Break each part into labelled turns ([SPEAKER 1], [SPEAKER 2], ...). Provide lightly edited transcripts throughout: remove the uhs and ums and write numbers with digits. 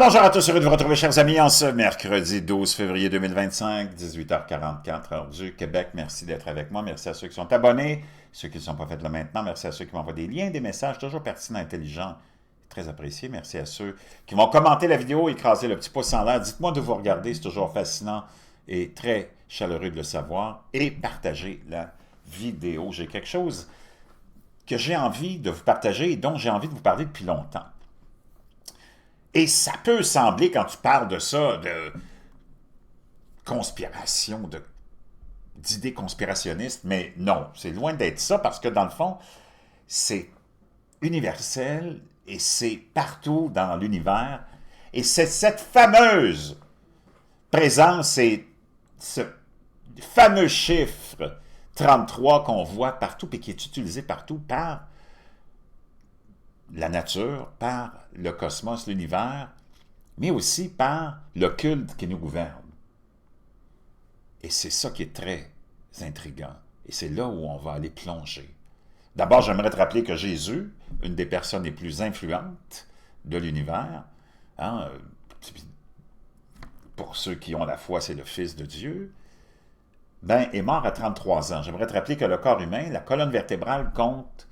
[SPEAKER 1] Bonjour à tous, heureux de vous retrouver, chers amis, en ce mercredi 12 février 2025, 18h44, heure du Québec. Merci d'être avec moi. Merci à ceux qui sont abonnés, ceux qui ne sont pas faits là maintenant. Merci à ceux qui m'envoient des liens, des messages, toujours pertinents, intelligents, très appréciés. Merci à ceux qui vont commenter la vidéo, écraser le petit pouce en l'air. Dites-moi de vous regarder, c'est toujours fascinant et très chaleureux de le savoir. Et partagez la vidéo. J'ai quelque chose que j'ai envie de vous partager et dont j'ai envie de vous parler depuis longtemps. Et ça peut sembler, quand tu parles de ça, de conspiration, d'idées conspirationnistes, mais non, c'est loin d'être ça, parce que dans le fond, c'est universel et c'est partout dans l'univers. Et c'est cette fameuse présence et ce fameux chiffre 33 qu'on voit partout et qui est utilisé partout par la nature, par le cosmos, l'univers, mais aussi par le culte qui nous gouverne. Et c'est ça qui est très intriguant. Et c'est là où on va aller plonger. D'abord, j'aimerais te rappeler que Jésus, une des personnes les plus influentes de l'univers, hein, pour ceux qui ont la foi, c'est le Fils de Dieu, ben, est mort à 33 ans. J'aimerais te rappeler que le corps humain, la colonne vertébrale, compte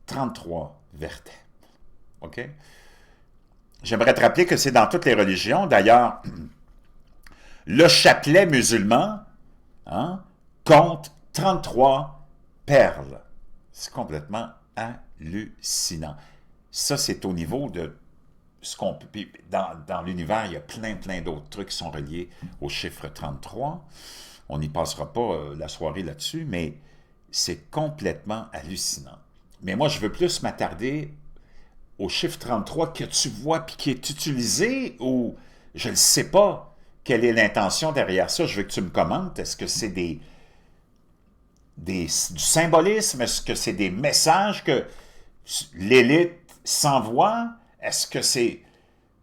[SPEAKER 1] 33 vertèbres. OK? J'aimerais te rappeler que c'est dans toutes les religions. D'ailleurs, le chapelet musulman compte 33 perles. C'est complètement hallucinant. Ça, c'est au niveau de ce qu'on peut... Dans l'univers, il y a plein d'autres trucs qui sont reliés au chiffre 33. On n'y passera pas la soirée là-dessus, mais c'est complètement hallucinant. Mais moi, je veux plus m'attarder au chiffre 33 que tu vois puis qui est utilisé, ou je ne sais pas quelle est l'intention derrière ça. Je veux que tu me commentes. Est-ce que c'est du symbolisme? Est-ce que c'est des messages que l'élite s'envoie? Est-ce que c'est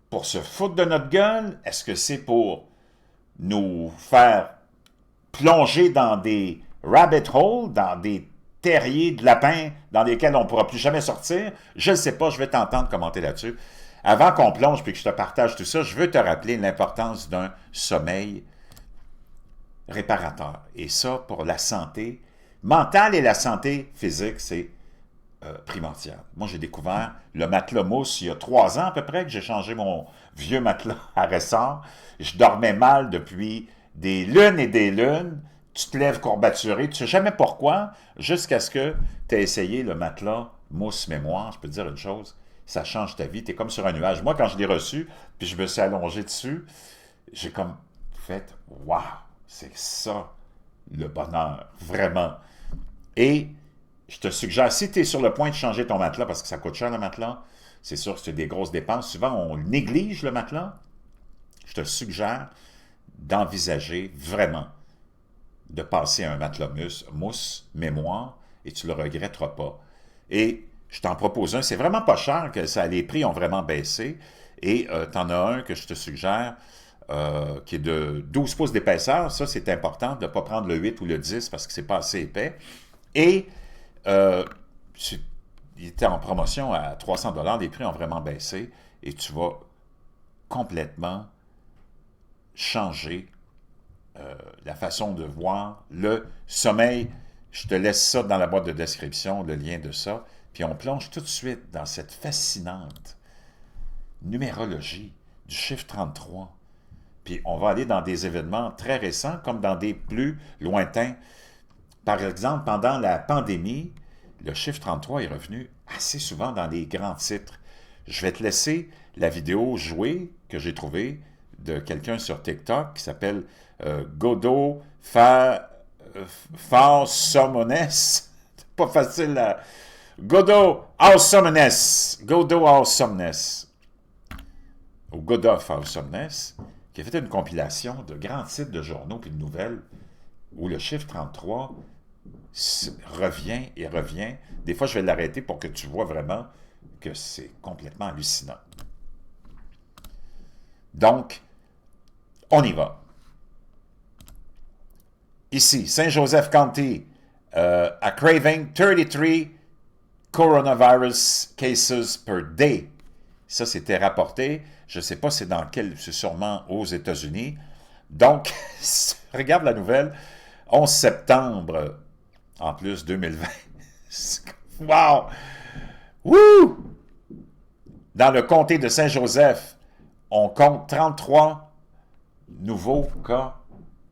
[SPEAKER 1] pour se foutre de notre gueule? Est-ce que c'est pour nous faire plonger dans des rabbit holes, dans des terriers de lapins dans lesquels on ne pourra plus jamais sortir? Je ne sais pas, je vais t'entendre commenter là-dessus. Avant qu'on plonge et que je te partage tout ça, je veux te rappeler l'importance d'un sommeil réparateur. Et ça, pour la santé mentale et la santé physique, c'est primordial. Moi, j'ai découvert le matelas mousse il y a 3 ans à peu près, que j'ai changé mon vieux matelas à ressort. Je dormais mal depuis des lunes et des lunes. Tu te lèves courbaturé, tu ne sais jamais pourquoi, jusqu'à ce que tu aies essayé le matelas mousse mémoire. Je peux te dire une chose, ça change ta vie, tu es comme sur un nuage. Moi, quand je l'ai reçu, puis je me suis allongé dessus, j'ai comme fait « Wow, c'est ça le bonheur, vraiment ». Et je te suggère, si tu es sur le point de changer ton matelas, parce que ça coûte cher le matelas, c'est sûr que c'est des grosses dépenses, souvent on néglige le matelas, je te suggère d'envisager vraiment de passer un matelas mousse mémoire et tu ne le regretteras pas. Et je t'en propose un, c'est vraiment pas cher, que ça, les prix ont vraiment baissé, et tu en as un que je te suggère qui est de 12 pouces d'épaisseur. Ça, c'est important de ne pas prendre le 8 ou le 10 parce que c'est pas assez épais. Et il était en promotion à 300 $, les prix ont vraiment baissé et tu vas complètement changer la façon de voir le sommeil. Je te laisse ça dans la boîte de description, le lien de ça. Puis on plonge tout de suite dans cette fascinante numérologie du chiffre 33. Puis on va aller dans des événements très récents comme dans des plus lointains. Par exemple, pendant la pandémie, le chiffre 33 est revenu assez souvent dans les grands titres. Je vais te laisser la vidéo jouer que j'ai trouvée de quelqu'un sur TikTok qui s'appelle Godot Fausomones. C'est pas facile à... Godot Fausomones. Ou Godot Fausomones, qui a fait une compilation de grands titres de journaux et de nouvelles où le chiffre 33 revient et revient. Des fois, je vais l'arrêter pour que tu vois vraiment que c'est complètement hallucinant. Donc, on y va. Ici, Saint Joseph County, à Craving, 33 coronavirus cases per day. Ça, c'était rapporté. Je ne sais pas c'est dans quel, c'est sûrement aux États-Unis. Donc, regarde la nouvelle. 11 septembre, en plus, 2020. Wow! Wouh! Dans le comté de Saint-Joseph, on compte 33 nouveaux cas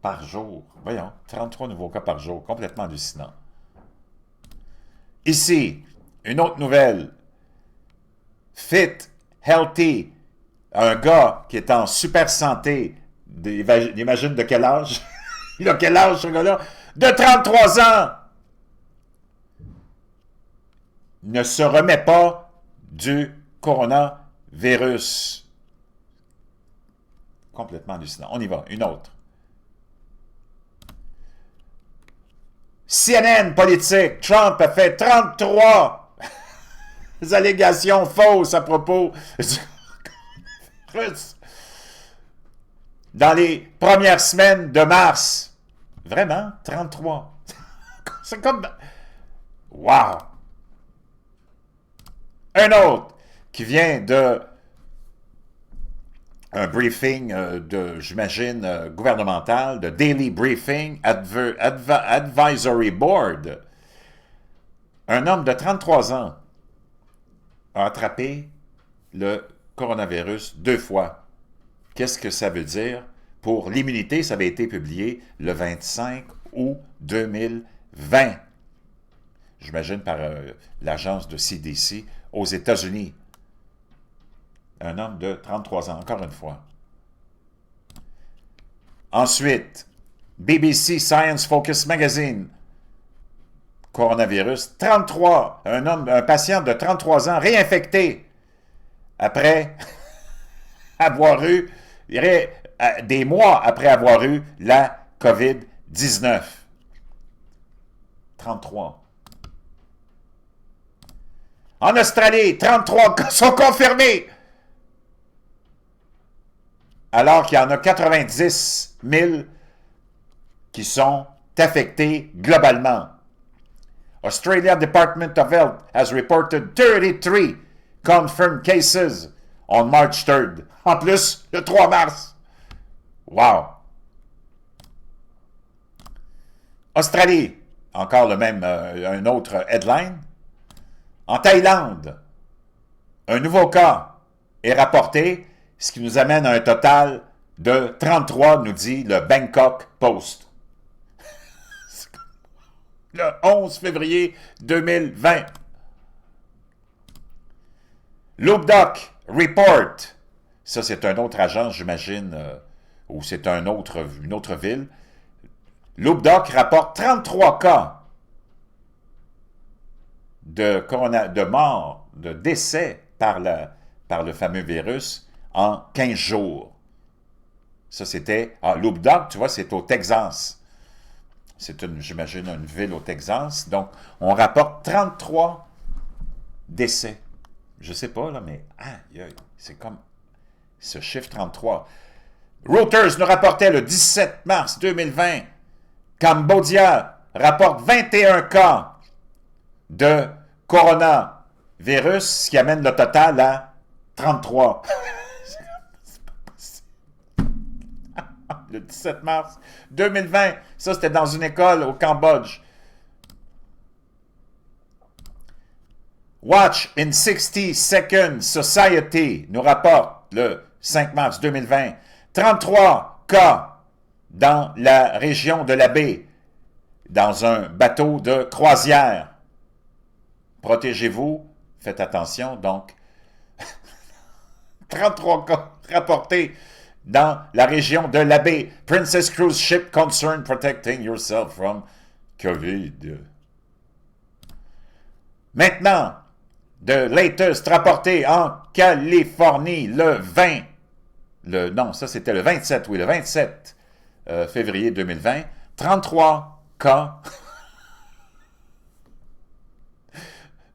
[SPEAKER 1] par jour. Voyons, 33 nouveaux cas par jour, complètement hallucinant. Ici, une autre nouvelle. Fit, healthy, un gars qui est en super santé, imagine de quel âge? Il a quel âge ce gars-là? De 33 ans! Ne se remet pas du coronavirus. Complètement hallucinant. On y va, une autre. CNN politique, Trump a fait 33 allégations fausses à propos du coronavirus dans les premières semaines de mars. Vraiment? 33. C'est comme... Wow! Un autre qui vient de un briefing j'imagine, gouvernemental, de Daily Briefing Advisory Board. Un homme de 33 ans a attrapé le coronavirus 2 fois. Qu'est-ce que ça veut dire? Pour l'immunité, ça avait été publié le 25 août 2020. J'imagine par l'agence de CDC aux États-Unis. Un homme de 33 ans, encore une fois. Ensuite, BBC Science Focus Magazine. Coronavirus, 33, un patient de 33 ans réinfecté après avoir eu, des mois après avoir eu la COVID-19. 33. En Australie, 33 cas sont confirmés, alors qu'il y en a 90 000 qui sont affectés globalement. Australia Department of Health has reported 33 confirmed cases on March 3rd. En plus, le 3 mars. Wow! Australie, encore le même, un autre headline. En Thaïlande, un nouveau cas est rapporté, ce qui nous amène à un total de 33, nous dit le Bangkok Post. Le 11 février 2020. Loopdoc Report, ça c'est un autre agence, j'imagine, ou c'est une autre ville. Loopdoc rapporte 33 cas de mort, de décès par le fameux virus en 15 jours. Ça, c'était... Loopdoc, tu vois, c'est au Texas. C'est, j'imagine, une ville au Texas. Donc, on rapporte 33 décès. Je sais pas, là, mais... c'est comme... Ce chiffre 33. Reuters nous rapportait le 17 mars 2020. Cambodia rapporte 21 cas de coronavirus, ce qui amène le total à 33. C'est pas possible. Le 17 mars 2020, ça c'était dans une école au Cambodge. Watch in 60 Seconds Society nous rapporte le 5 mars 2020 33 cas dans la région de la baie, dans un bateau de croisière. Protégez-vous, faites attention, donc 33 cas rapportés dans la région de la baie. Princess Cruise Ship concerned protecting yourself from COVID. Maintenant, the latest rapporté en Californie le 20. Non, ça c'était le 27, oui, le 27 février 2020. 33 cas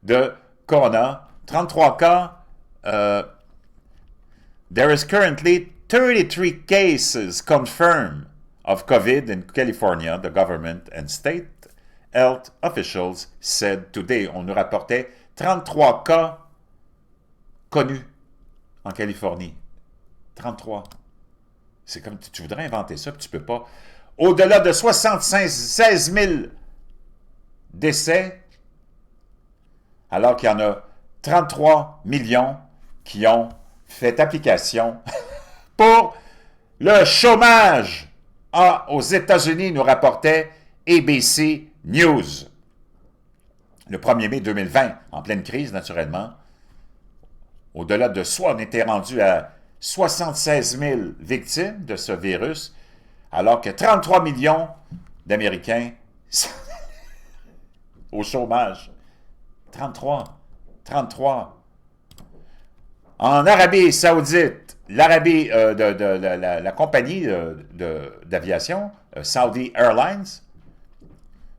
[SPEAKER 1] de corona. 33 cas. There is currently 33 cases confirmed of COVID in California, the government and state health officials said today. On nous rapportait 33 cas connus en Californie. 33. C'est comme tu voudrais inventer ça, puis tu ne peux pas. Au-delà de 16 000 décès, alors qu'il y en a 33 millions qui ont fait application pour le chômage aux États-Unis, nous rapportait ABC News. Le 1er mai 2020, en pleine crise, naturellement, au-delà de soi, on était rendu à 76 000 victimes de ce virus, alors que 33 millions d'Américains au chômage. 33. 33. En Arabie Saoudite, la compagnie d'aviation, Saudi Airlines,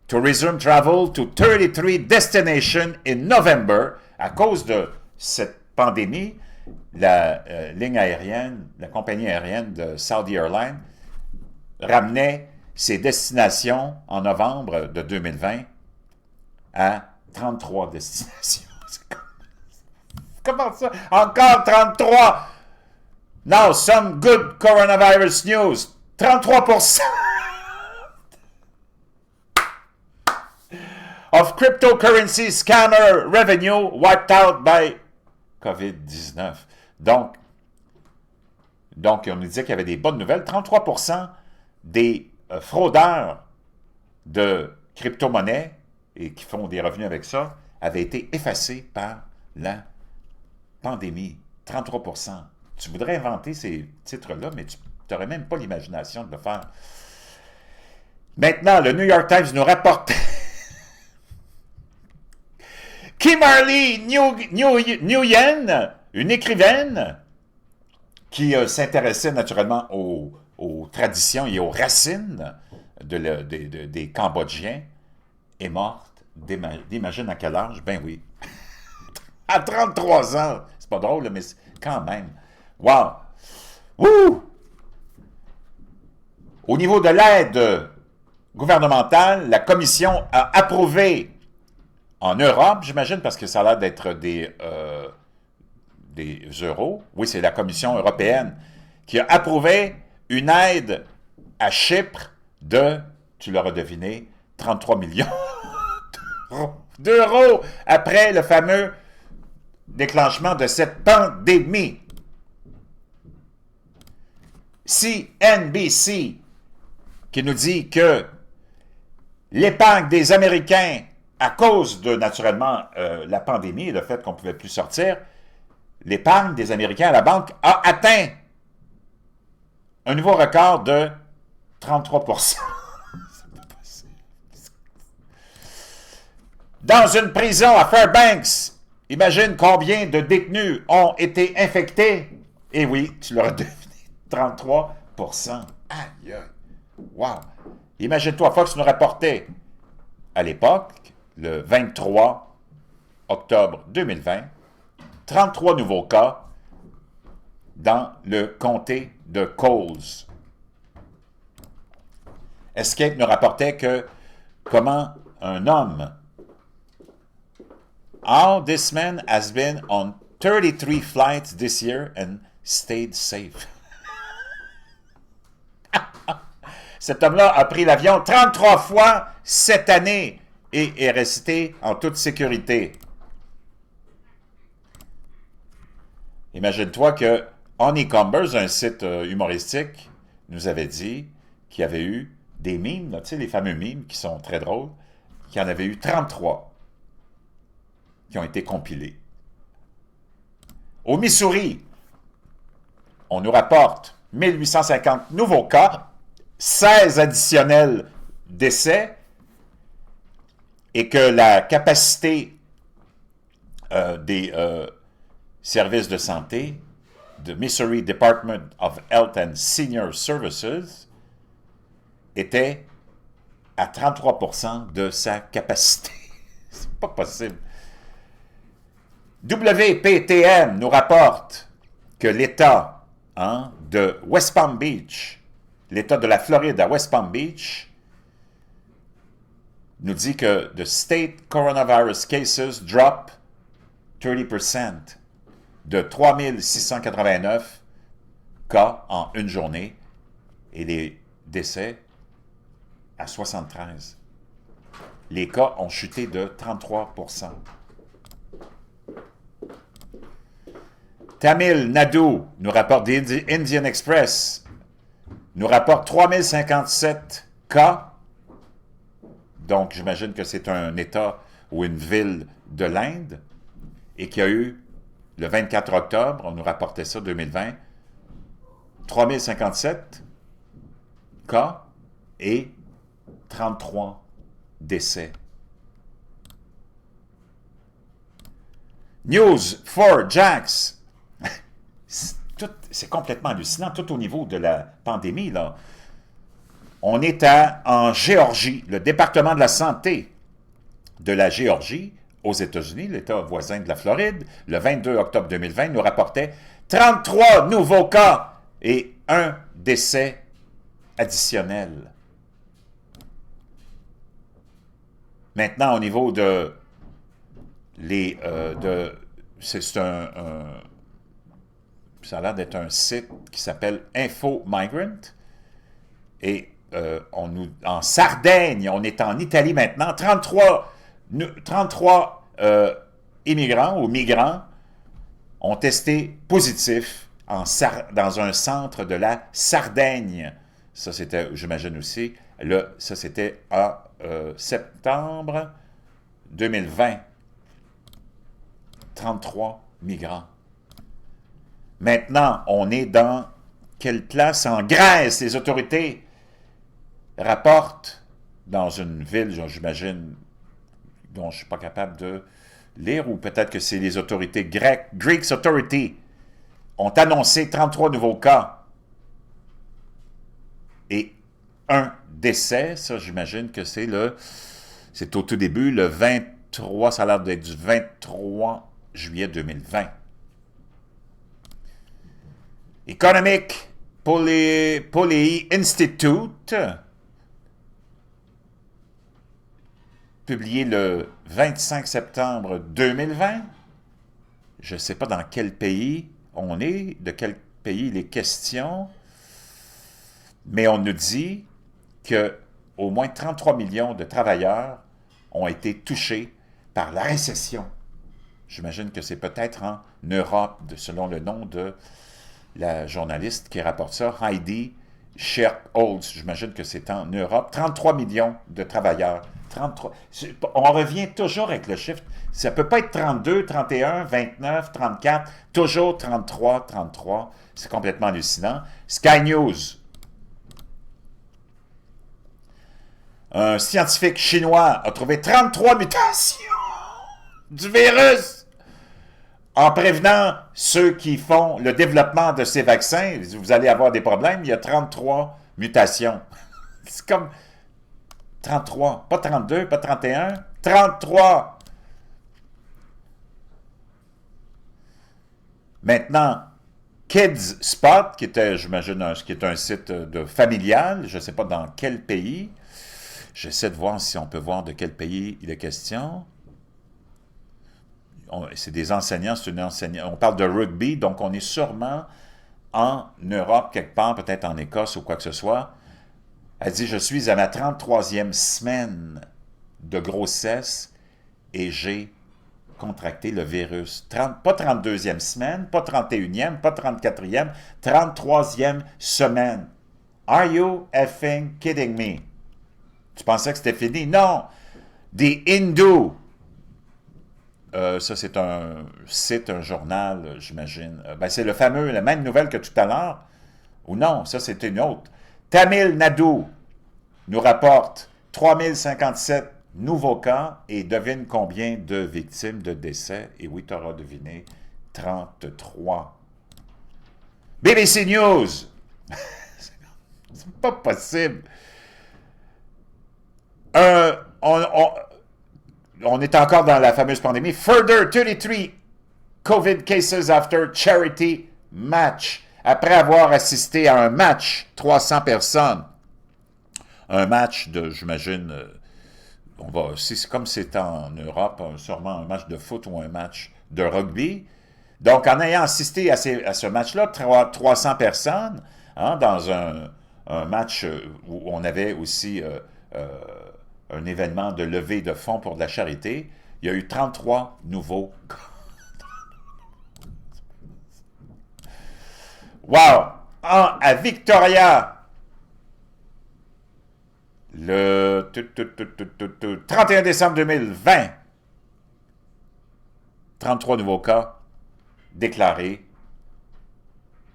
[SPEAKER 1] to resume travel to 33 destinations in November, à cause de cette pandémie, la ligne aérienne, la compagnie aérienne de Saudi Airlines ramenait ses destinations en novembre de 2020 à 33 destinations. Comment ça? Encore 33! Now, some good coronavirus news. 33% of cryptocurrency scammer revenue wiped out by COVID-19. Donc, on nous disait qu'il y avait des bonnes nouvelles. 33% des fraudeurs de crypto-monnaies et qui font des revenus avec ça avaient été effacés par la pandémie. 33%. Tu voudrais inventer ces titres-là, mais tu n'aurais même pas l'imagination de le faire. Maintenant, le New York Times nous rapporte Kimberly Nguyen, une écrivaine qui s'intéressait naturellement aux traditions et aux racines des Cambodgiens, est morte. D'imagine à quel âge? Ben oui. À 33 ans. C'est pas drôle, mais quand même. Wow! Wouh! Au niveau de l'aide gouvernementale, la Commission a approuvé en Europe, j'imagine, parce que ça a l'air d'être des euros. Oui, c'est la Commission européenne qui a approuvé une aide à Chypre de, tu l'auras deviné, 33 millions d'euros après le fameux déclenchement de cette pandémie. CNBC qui nous dit que l'épargne des Américains, à cause de, naturellement, la pandémie et le fait qu'on ne pouvait plus sortir, l'épargne des Américains à la banque a atteint un nouveau record de 33%. Dans une prison à Fairbanks, imagine combien de détenus ont été infectés. Et oui, tu l'auras deviné, 33%. Aïe, aïe. Wow. Imagine-toi, Fox nous rapportait à l'époque, le 23 octobre 2020, 33 nouveaux cas dans le comté de Coles. Escape nous rapportait que comment un homme, how this man has been on 33 flights this year and stayed safe. Cet homme-là a pris l'avion 33 fois cette année et est resté en toute sécurité. Imagine-toi que Honeycombers, un site humoristique, nous avait dit qu'il y avait eu des mimes, tu sais, les fameux mimes qui sont très drôles, qu'il y en avait eu 33 qui ont été compilés. Au Missouri, on nous rapporte 1850 nouveaux cas, 16 additionnels décès, et que la capacité des services de santé de Missouri Department of Health and Senior Services était à 33% de sa capacité. C'est pas possible. WPTM nous rapporte que l'État de West Palm Beach, l'État de la Floride à West Palm Beach, nous dit que the state coronavirus cases drop 30%. de 3689 cas en une journée et les décès à 73. Les cas ont chuté de 33%. Tamil Nadu, nous rapporte Indian Express, nous rapporte 3057 cas. Donc, j'imagine que c'est un État ou une ville de l'Inde et qu'il y a eu, le 24 octobre, on nous rapportait ça, 2020, 3057 cas et 33 décès. News for Jax. C'est complètement hallucinant, tout au niveau de la pandémie, là. On est en Géorgie, le département de la santé de la Géorgie, aux États-Unis, l'État voisin de la Floride, le 22 octobre 2020, nous rapportait 33 nouveaux cas et un décès additionnel. Maintenant, au niveau de ça a l'air d'être un site qui s'appelle Info Migrant. Et en Sardaigne, on est en Italie maintenant, 33 immigrants ou migrants ont testé positif dans un centre de la Sardaigne. Ça, c'était, j'imagine aussi, ça c'était en septembre 2020. 33 migrants. Maintenant, on est dans quelle place? En Grèce, les autorités rapportent dans une ville, j'imagine, dont je ne suis pas capable de lire, ou peut-être que c'est les autorités grecques, Greek Authority, ont annoncé 33 nouveaux cas et un décès. Ça, j'imagine que c'est au tout début, le 23, ça a l'air d'être du 23 juillet 2020. Economic Policy Institute, publié le 25 septembre 2020. Je ne sais pas dans quel pays on est, de quel pays il est question, mais on nous dit qu'au moins 33 millions de travailleurs ont été touchés par la récession. J'imagine que c'est peut-être en Europe, selon le nom de la journaliste qui rapporte ça, Heidi Scherholz. J'imagine que c'est en Europe. 33 millions de travailleurs. 33. On revient toujours avec le chiffre. Ça ne peut pas être 32, 31, 29, 34. Toujours 33, 33. C'est complètement hallucinant. Sky News. Un scientifique chinois a trouvé 33 mutations du virus en prévenant ceux qui font le développement de ces vaccins. Vous allez avoir des problèmes. Il y a 33 mutations. C'est comme 33, pas 32, pas 31, 33. Maintenant, Kids Spot, qui était, j'imagine, qui est un site de familial, je ne sais pas dans quel pays. J'essaie de voir si on peut voir de quel pays il est question. C'est des enseignants, c'est une enseignante. On parle de rugby, donc on est sûrement en Europe, quelque part, peut-être en Écosse ou quoi que ce soit. Elle dit, je suis à ma 33e semaine de grossesse et j'ai contracté le virus. Pas 32e semaine, pas 31e, pas 34e, 33e semaine. Are you effing kidding me? Tu pensais que c'était fini? Non! The Hindu. Ça, c'est un site, un journal, j'imagine. C'est la même nouvelle que tout à l'heure. Ou non, ça, c'est une autre. Tamil Nadu nous rapporte 3057 nouveaux cas et devine combien de victimes, de décès. Et oui, tu auras deviné, 33. BBC News! C'est pas possible. On est encore dans la fameuse pandémie. Further 33 COVID cases after charity match. Après avoir assisté à un match, 300 personnes. Un match de, j'imagine, comme c'est en Europe, sûrement un match de foot ou un match de rugby. Donc, en ayant assisté à ce match-là, 300 personnes, hein, dans un match où on avait aussi euh, un événement de levée de fonds pour de la charité, il y a eu 33 nouveaux. Wow! À Victoria, le 31 décembre 2020, 33 nouveaux cas déclarés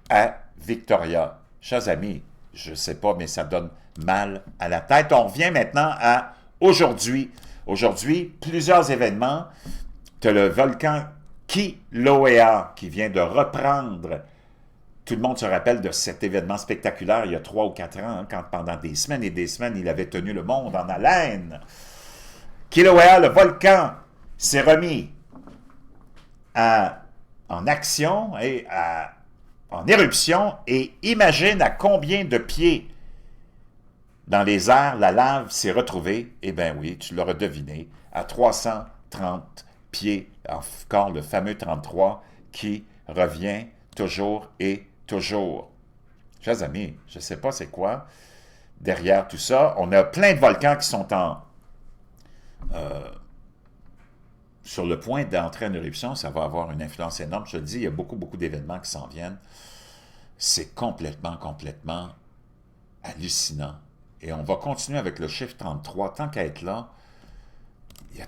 [SPEAKER 1] à Victoria. Chers amis, je ne sais pas, mais ça donne mal à la tête. On revient maintenant à aujourd'hui. Aujourd'hui, plusieurs événements. Tu as le volcan Kilauea qui vient de reprendre. Tout le monde se rappelle de cet événement spectaculaire il y a 3 ou 4 ans, hein, quand pendant des semaines et des semaines, il avait tenu le monde en haleine. Kilauea, le volcan, s'est remis en action et en éruption, et imagine à combien de pieds dans les airs la lave s'est retrouvée. Eh bien oui, tu l'auras deviné, à 330 pieds, encore le fameux 33 qui revient toujours et toujours. Chers amis, je ne sais pas c'est quoi derrière tout ça. On a plein de volcans qui sont sur le point d'entrer en éruption. Ça va avoir une influence énorme. Je te le dis, il y a beaucoup, beaucoup d'événements qui s'en viennent. C'est complètement, complètement hallucinant. Et on va continuer avec le chiffre 33. Tant qu'à être là, il y a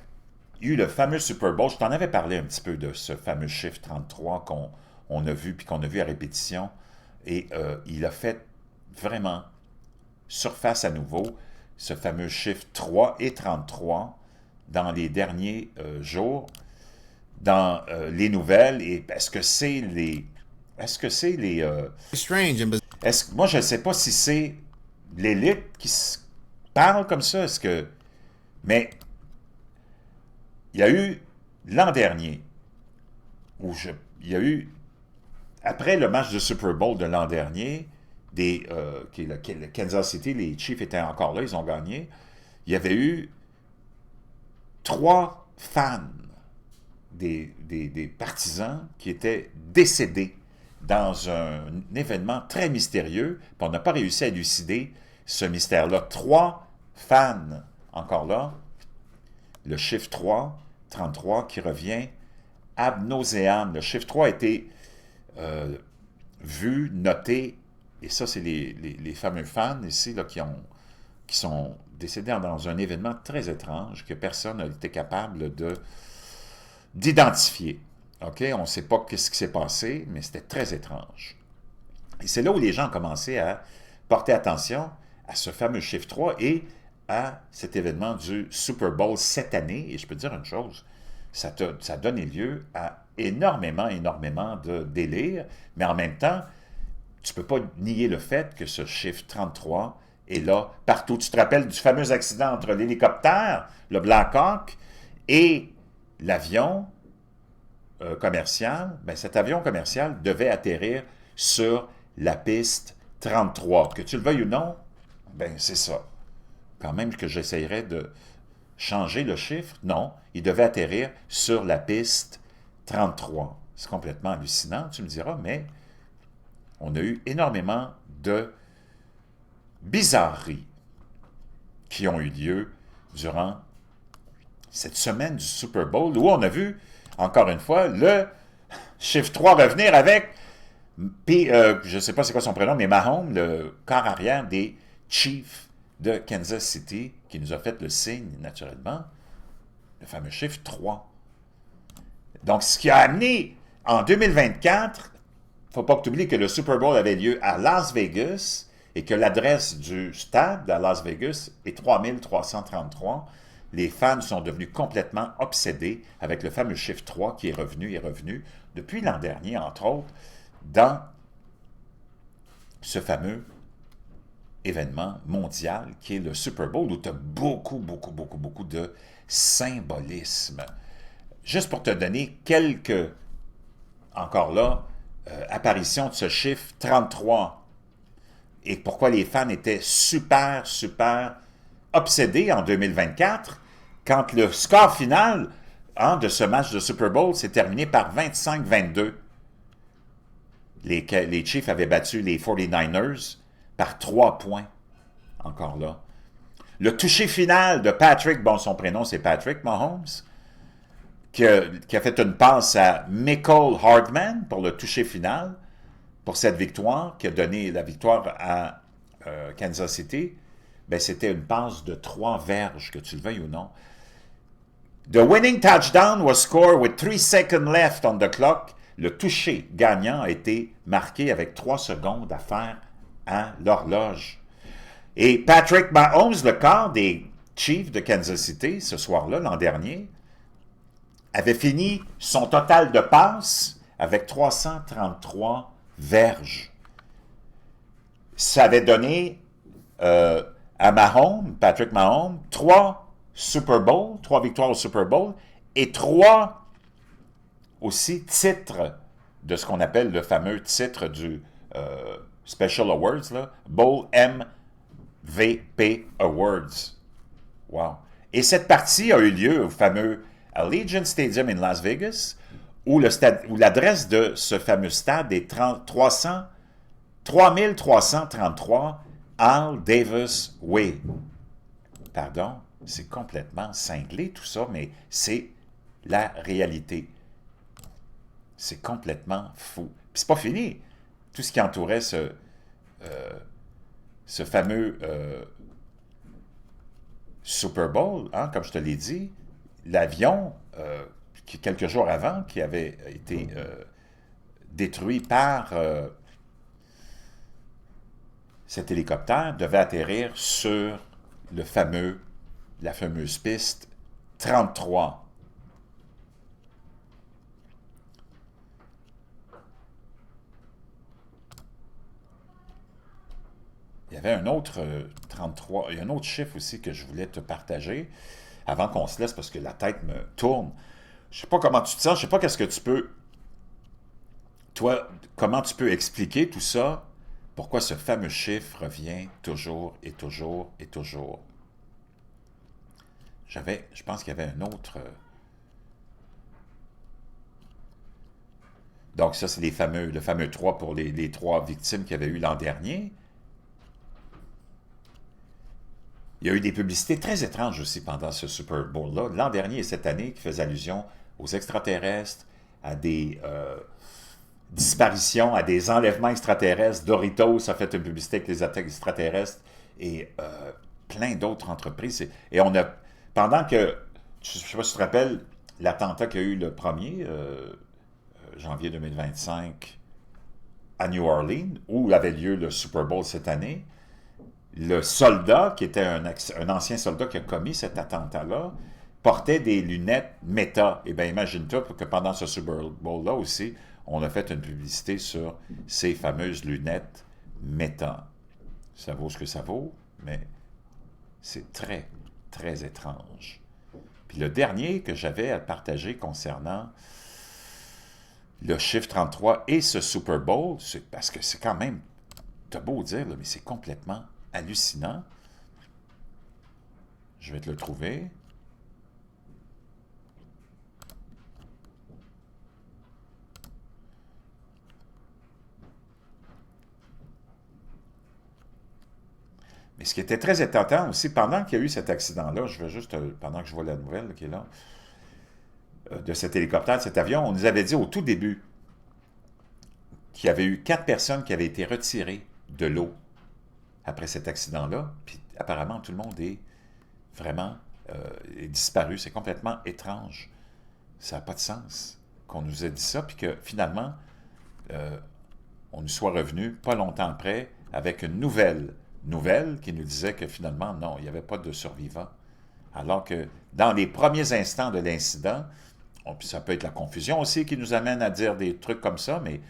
[SPEAKER 1] eu le fameux Super Bowl. Je t'en avais parlé un petit peu de ce fameux chiffre 33 qu'on a vu, puis qu'on a vu à répétition. Et il a fait vraiment surface à nouveau, ce fameux chiffre 3 et 33 dans les derniers jours, dans les nouvelles. Et est-ce que c'est les... Est-ce que c'est les... moi, je ne sais pas si c'est l'élite qui parle comme ça. Est-ce que... Mais il y a eu l'an dernier, il y a eu, après le match de Super Bowl de l'an dernier, le Kansas City, les Chiefs étaient encore là, ils ont gagné. Il y avait eu 3 fans des partisans qui étaient décédés dans un événement très mystérieux, puis on n'a pas réussi à élucider ce mystère-là. 3 fans, encore là, le chiffre 3, 33, qui revient ad nauseam. Le chiffre 3 a été vu, noté, et ça, c'est les fameux fans ici là, qui sont décédés dans un événement très étrange que personne n'a été capable d'identifier. OK? On ne sait pas ce qui s'est passé, mais c'était très étrange. Et c'est là où les gens ont commencé à porter attention à ce fameux chiffre 3 et à cet événement du Super Bowl cette année. Et je peux te dire une chose, ça a donné lieu à énormément de délire, mais en même temps, tu ne peux pas nier le fait que ce chiffre 33 est là partout. Tu te rappelles du fameux accident entre l'hélicoptère, le Black Hawk, et l'avion commercial? Bien, cet avion commercial devait atterrir sur la piste 33. Que tu le veuilles ou non, ben c'est ça. Quand même que j'essayerais de changer le chiffre, non, il devait atterrir sur la piste 33. C'est complètement hallucinant, tu me diras, mais on a eu énormément de bizarreries qui ont eu lieu durant cette semaine du Super Bowl, où on a vu, encore une fois, le chiffre 3 revenir avec, puis, je ne sais pas c'est quoi son prénom, mais Mahomes, le corps arrière des Chiefs de Kansas City, qui nous a fait le signe, naturellement, le fameux chiffre 3. Donc, ce qui a amené, en 2024, il ne faut pas que tu oublies que le Super Bowl avait lieu à Las Vegas et que l'adresse du stade à Las Vegas est 3333. Les fans sont devenus complètement obsédés avec le fameux chiffre 3 qui est revenu depuis l'an dernier, entre autres, dans ce fameux événement mondial qui est le Super Bowl, où tu as beaucoup de symbolisme. Juste pour te donner quelques, encore là, apparitions de ce chiffre 33 et pourquoi les fans étaient super obsédés en 2024 quand le score final de ce match de Super Bowl s'est terminé par 25-22 Les Chiefs avaient battu les 49ers par 3 points. Encore là. Le toucher final de Patrick, bon, son prénom c'est Patrick Mahomes, qui a fait une passe à Mecole Hardman pour le toucher final, pour cette victoire, qui a donné la victoire à Kansas City. Ben, c'était une passe de 3 verges, que tu le veuilles ou non. The winning touchdown was scored with 3 seconds left on the clock. Le toucher gagnant a été marqué avec 3 secondes à faire à l'horloge. Et Patrick Mahomes, le quart des Chiefs de Kansas City, ce soir-là, l'an dernier, avait fini son total de passes avec 333 verges. Ça avait donné à Mahomes, Patrick Mahomes, 3 Super Bowl, 3 victoires au Super Bowl et 3 aussi titres de ce qu'on appelle le fameux titre du Special Awards, là, Bowl MVP Awards. Wow. Et cette partie a eu lieu au fameux Allegiant Stadium in Las Vegas, où l'adresse de ce fameux stade est 3333 Al Davis Way. Pardon, c'est complètement cinglé tout ça, mais c'est la réalité. C'est complètement fou. Puis c'est pas fini. Tout ce qui entourait ce fameux Super Bowl, hein, comme je te l'ai dit, l'avion, quelques jours avant, qui avait été détruit par cet hélicoptère, devait atterrir sur la fameuse piste 33. Il y avait un autre 33, il y a un autre chiffre aussi que je voulais te partager avant qu'on se laisse parce que la tête me tourne. Je ne sais pas comment tu te sens, je ne sais pas qu'est-ce que tu peux, toi, comment tu peux expliquer tout ça, pourquoi ce fameux chiffre revient toujours et toujours et toujours. Je pense qu'il y avait un autre. Donc ça, c'est le fameux 3 pour les 3 victimes qu'il y avait eu l'an dernier. Il y a eu des publicités très étranges aussi pendant ce Super Bowl-là, l'an dernier et cette année, qui faisaient allusion aux extraterrestres, à des disparitions, à des enlèvements extraterrestres. Doritos a fait une publicité avec les attaques extraterrestres et plein d'autres entreprises. Et on a, pendant que, je ne sais pas si tu te rappelles, l'attentat qu'il y a eu le 1er janvier 2025 à New Orleans, où avait lieu le Super Bowl cette année, le soldat, qui était un ancien soldat qui a commis cet attentat-là, portait des lunettes Meta. Eh bien, imagine-toi que pendant ce Super Bowl-là aussi, on a fait une publicité sur ces fameuses lunettes Meta. Ça vaut ce que ça vaut, mais c'est très, très étrange. Puis le dernier que j'avais à partager concernant le chiffre 33 et ce Super Bowl, c'est parce que c'est quand même, t'as beau dire, là, mais c'est complètement hallucinant. Je vais te le trouver. Mais ce qui était très étonnant aussi, pendant qu'il y a eu cet accident-là, je vais juste, pendant que je vois la nouvelle qui est là, de cet hélicoptère, de cet avion, on nous avait dit au tout début qu'il y avait eu 4 personnes qui avaient été retirées de l'eau après cet accident-là, puis apparemment tout le monde est vraiment est disparu. C'est complètement étrange. Ça n'a pas de sens qu'on nous ait dit ça, puis que finalement, on nous soit revenu pas longtemps après avec une nouvelle qui nous disait que finalement, non, il n'y avait pas de survivants. Alors que dans les premiers instants de l'incident, puis ça peut être la confusion aussi qui nous amène à dire des trucs comme ça, mais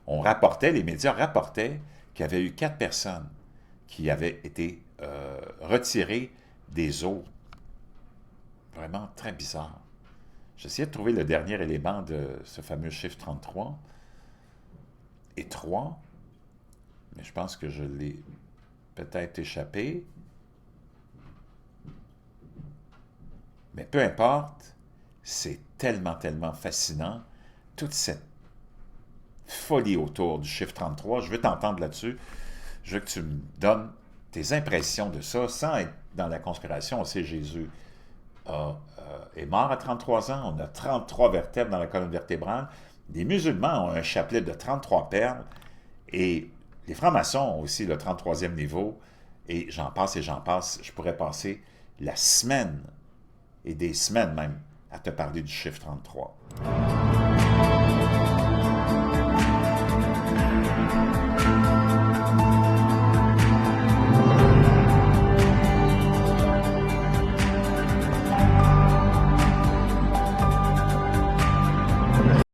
[SPEAKER 1] on rapportait, les médias rapportaient qu'il y avait eu 4 personnes qui avaient été retirées des eaux. Vraiment très bizarre. J'essayais de trouver le dernier élément de ce fameux chiffre 33 et 3, mais je pense que je l'ai peut-être échappé. Mais peu importe, c'est tellement, tellement fascinant, toute cette folie autour du chiffre 33. Je veux t'entendre là-dessus. Je veux que tu me donnes tes impressions de ça, sans être dans la conspiration. On sait Jésus est mort à 33 ans. On a 33 vertèbres dans la colonne vertébrale. Les musulmans ont un chapelet de 33 perles. Et les francs-maçons ont aussi le 33e niveau. Et j'en passe et j'en passe. Je pourrais passer la semaine, et des semaines même, à te parler du chiffre 33.